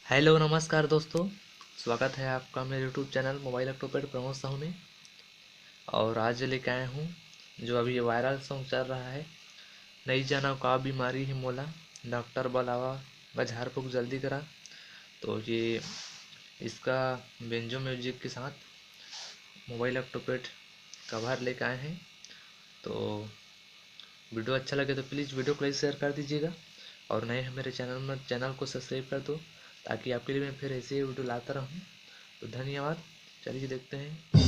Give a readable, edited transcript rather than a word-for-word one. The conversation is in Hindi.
हेलो नमस्कार दोस्तों। स्वागत है आपका मेरे YouTube channel mobile Octopad Pramod Sahu में। और आज लेके आए हूँ जो अभी ये वायरल सॉन्ग चल रहा है, नहीं जाना का बीमारी है मोला, डॉक्टर बुलावा व झाड़ फूक जल्दी करा। तो ये इसका बेंजो म्यूजिक के साथ मोबाइल ऑक्टोपैड कवर लेके आए हैं। तो वीडियो अच्छा लगे तो प्लीज़ वीडियो को लाइक शेयर कर दीजिएगा, और नए हैं मेरे चैनल को सब्सक्राइब कर दो, ताकि आपके लिए मैं फिर ऐसे ही वीडियो लाता रहूँ। तो धन्यवाद। चलिए देखते हैं।